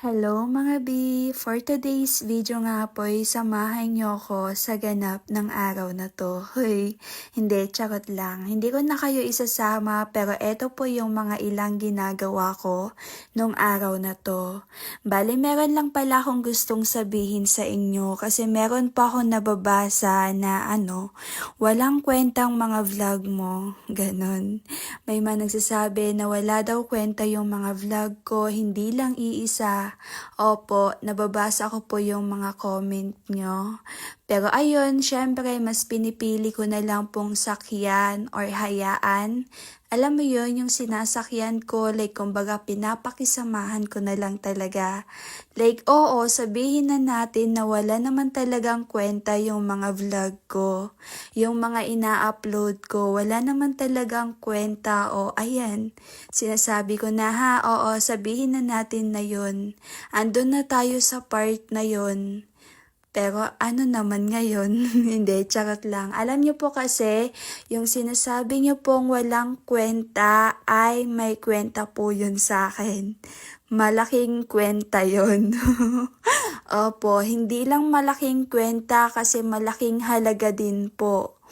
Hello mga B! For today's video nga po ay samahan niyo ko sa ganap ng araw na to. Hoy, hindi, charot lang. Hindi ko na kayo isasama pero eto po yung mga ilang ginagawa ko nung araw na to. Bale, meron lang pala akong gustong sabihin sa inyo kasi meron pa akong nababasa na walang kwentang mga vlog mo. Ganon. May mga nagsasabi na wala daw kwenta yung mga vlog ko, hindi lang iisa. Opo, nababasa ko po yung mga comment nyo. Pero ayun, syempre, mas pinipili ko na lang pong sakyan or hayaan. Alam mo yun, yung sinasakyan ko, like, kumbaga, pinapakisamahan ko na lang talaga. Like, oo, sabihin na natin na wala naman talagang kwenta yung mga vlog ko. Yung mga ina-upload ko, wala naman talagang kwenta. O, ayan, sinasabi ko na ha, oo, sabihin na natin na yun. Andun na tayo sa part na yun. Pero ano naman ngayon? Hindi, charot lang. Alam niyo po kasi, yung sinasabi niyo pong walang kwenta ay may kwenta po yun sa akin. Malaking kwenta yun. Opo, hindi lang malaking kwenta kasi malaking halaga din po.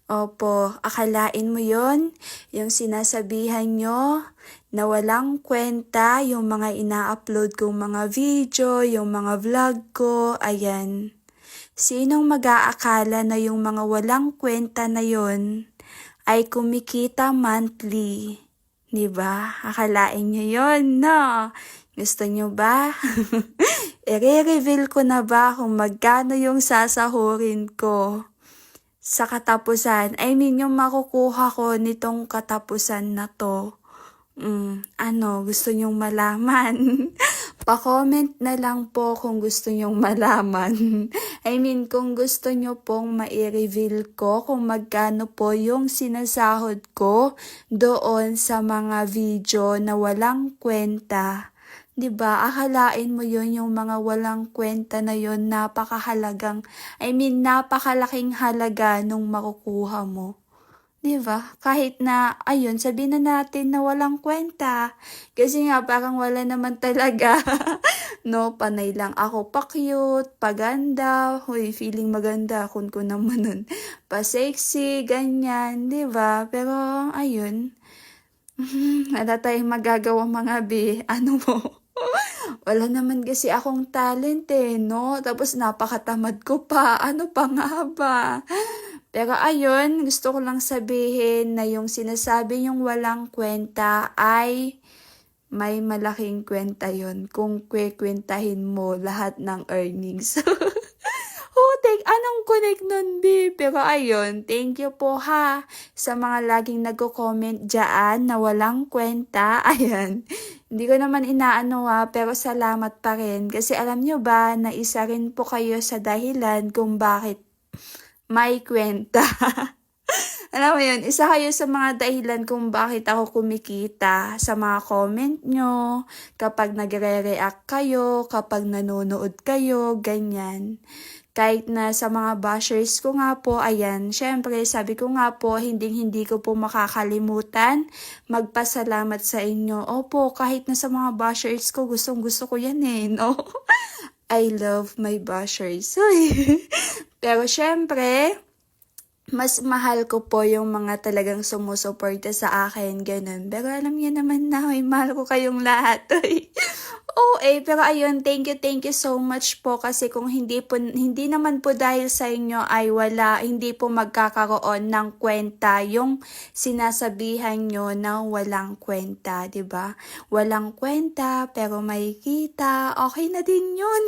Opo, akalain mo yon? Yung sinasabihan nyo na walang kwenta yung mga ina-upload kong mga video, yung mga vlog ko, ayan. Sinong mag-aakala na yung mga walang kwenta na yon ay kumikita monthly? Diba? Akalain nyo yon, no? Gusto nyo ba? I-reveal ko na ba kung magkano yung sasahurin ko? Sa katapusan, yung makukuha ko nitong katapusan na to. Gusto nyong malaman? Pa-comment na lang po kung gusto nyong malaman. Kung gusto nyo pong ma-reveal ko kung magkano po yung sinasahod ko doon sa mga video na walang kwenta. 'Di ba? Akalain mo yun yung mga walang kwenta na yun, napakalaking halaga nung makukuha mo. 'Di ba? Kahit na, ayun, sabihin na natin na walang kwenta. Kasi nga, parang wala naman talaga. No, panay lang ako pa-cute, paganda, huy, feeling maganda, kun ko naman nun. Pa-sexy, ganyan, 'di ba? Pero, ayun, wala tayong magagawa mga be. Ano mo? Wala naman kasi akong talent no? Tapos napakatamad ko pa. Ano pa nga ba? Pero ayun, gusto ko lang sabihin na yung sinasabi yung walang kwenta ay may malaking kwenta yon kung kwekwentahin mo lahat ng earnings. Anong connect nun, B? Pero ayun, thank you po ha sa mga laging nagko-comment dyan na walang kwenta. Ayan, hindi ko naman inaano pero salamat pa rin. Kasi alam nyo ba na isa rin po kayo sa dahilan kung bakit may kwenta. Alam mo yun, isa kayo sa mga dahilan kung bakit ako kumikita sa mga comment nyo, kapag nagre-react kayo, kapag nanonood kayo, ganyan. Kahit na sa mga bashers ko nga po, ayan, syempre sabi ko nga po, hindi ko po makakalimutan magpasalamat sa inyo. Opo, kahit na sa mga bashers ko, gustong gusto ko yan no? I love my bashers. Pero syempre, mas mahal ko po yung mga talagang sumusuporta sa akin, ganun. Pero alam niyo naman na, mahal ko kayong lahat. Pero ayun, thank you so much po kasi kung hindi naman po dahil sa inyo ay hindi po magkakaroon ng kwenta yung sinasabihan nyo na walang kwenta, 'di ba? Walang kwenta pero may kita, okay na din 'yun.